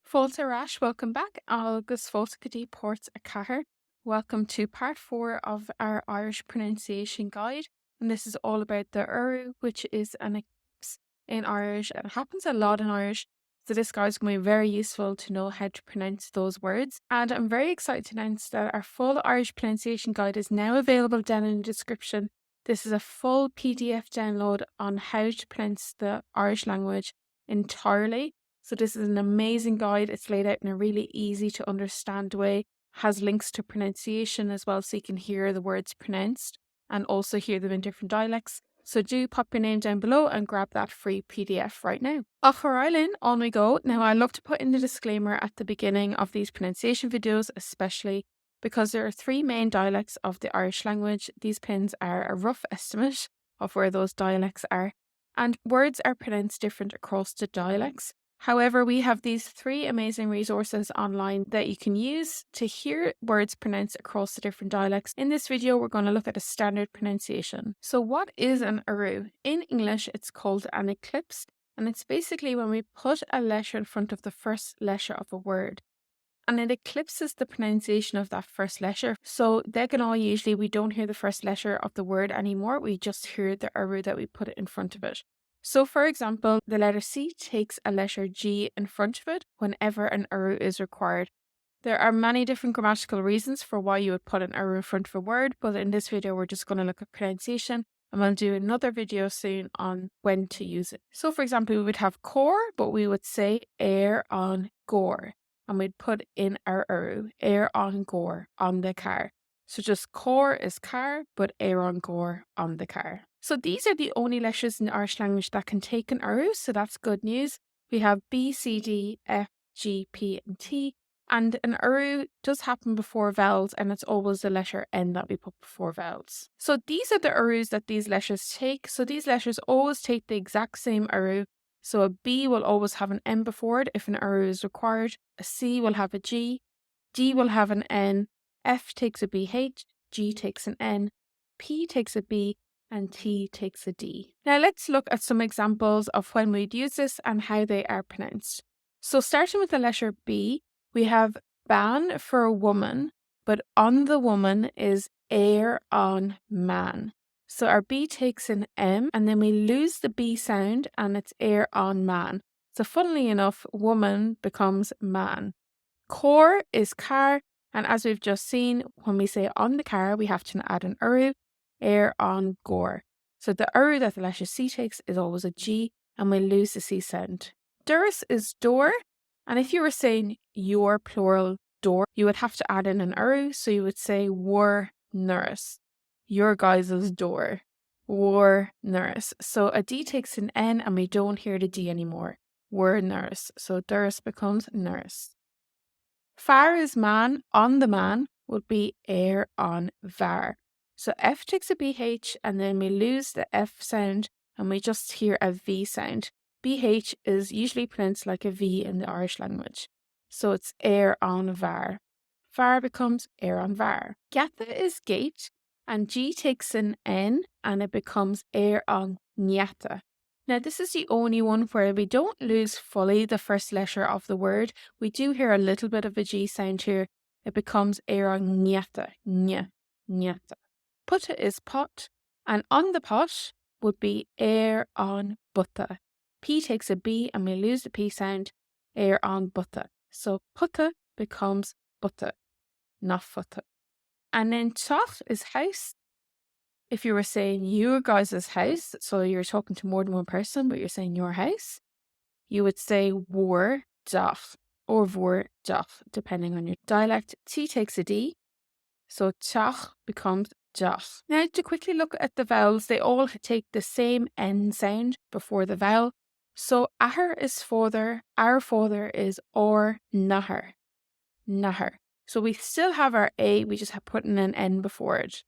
Fáilte Rash, welcome back. Agus fáilte go dtí Port a Cahir. Welcome to part 4 of our Irish pronunciation guide. And this is all about the Uru, which is an eclipse in Irish. And it happens a lot in Irish. So this guide is going to be very useful to know how to pronounce those words. And I'm very excited to announce that our full Irish pronunciation guide is now available down in the description. This is a full PDF download on how to pronounce the Irish language entirely. So this is an amazing guide. It's laid out in a really easy to understand way, has links to pronunciation as well so you can hear the words pronounced and also hear them in different dialects. So do pop your name down below and grab that free PDF right now. Achar Island, on we go. Now I love to put in the disclaimer at the beginning of these pronunciation videos, especially because there are 3 main dialects of the Irish language. These pins are a rough estimate of where those dialects are, and words are pronounced different across the dialects. However, we have these 3 amazing resources online that you can use to hear words pronounced across the different dialects. In this video, we're going to look at a standard pronunciation. So what is an Uru? In English, it's called an eclipse, and it's basically when we put a letter in front of the first letter of a word. And it eclipses the pronunciation of that first letter. So usually we don't hear the first letter of the word anymore. We just hear the Uru that we put in front of it. So for example, the letter C takes a letter G in front of it whenever an Uru is required. There are many different grammatical reasons for why you would put an Uru in front of a word, but in this video we're just going to look at pronunciation, and we'll do another video soon on when to use it. So for example, we would have core, but we would say air on gore, and we'd put in our Uru, air on gore, on the car. So just core is car, but air on gore, on the car. So these are the only letters in the Irish language that can take an Uru, so that's good news. We have B, C, D, F, G, P, and T. And an Uru does happen before vowels, and it's always the letter N that we put before vowels. So these are the Urus that these letters take. So these letters always take the exact same Uru. So a B will always have an N before it if an Uru is required. A C will have a G. D will have an N. F takes a BH. G takes an N. P takes a B. And T takes a D. Now let's look at some examples of when we'd use this and how they are pronounced. So starting with the letter B, we have ban for a woman, but on the woman is air on man. So our B takes an M, and then we lose the B sound and it's air on man. So funnily enough, woman becomes man. Core is car, and as we've just seen, when we say on the car, we have to add an Uru, air on gore. So the Uru that the letter C takes is always a G, and we lose the C sound. Duris is door, and if you were saying your plural door, you would have to add in an Uru, so you would say war nurse. Your guys' door. War nurse. So a D takes an N, and we don't hear the D anymore. War nurse. So Duris becomes nurse. Far is man, on the man would be air on var. So F takes a BH, and then we lose the F sound and we just hear a V sound. BH is usually pronounced like a V in the Irish language. So it's air on var. Var becomes air on var. Gatha is gate, and G takes an N and it becomes air on nyata. Now this is the only one where we don't lose fully the first letter of the word. We do hear a little bit of a G sound here. It becomes air on nyata, nyata. Putta is pot, and on the pot would be air on butta. P takes a B and we lose the P sound, air on butta. So putta becomes butta, not futta. And then toch is house. If you were saying your guys' house, so you're talking to more than one person, but you're saying your house, you would say war doch or vor doch, depending on your dialect. T takes a D, so toch becomes doch. Now to quickly look at the vowels, they all take the same N sound before the vowel. So ahar is father, our father is or nahar, nahar. So we still have our A, we just have put in an N before it.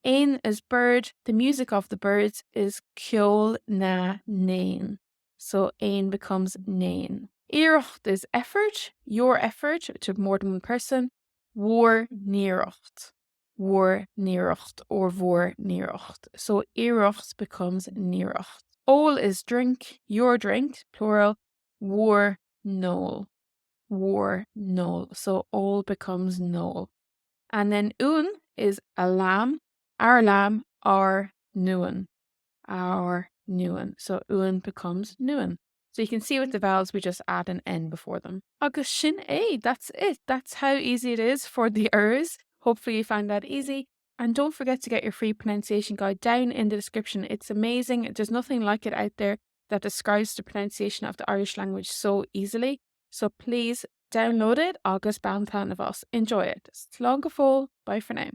Ain is bird. The music of the birds is ceol na nain. So ain becomes nain. Iirecht is effort, your effort, to more than one person. War níirecht. War níirecht or vor níirecht. So iirecht becomes níirecht. Ol is drink, your drink, plural. War nol. war, null. So all becomes null. And then un is a lamb, our lamb, our nuan, our nuan. So un becomes nuan. So you can see with the vowels, we just add an N before them. Agus sin A, that's it. That's how easy it is for the ers. Hopefully you found that easy. And don't forget to get your free pronunciation guide down in the description. It's amazing. There's nothing like it out there that describes the pronunciation of the Irish language so easily. So please download it. Agus bean plan of us. Enjoy it. Slán go fóill. Bye for now.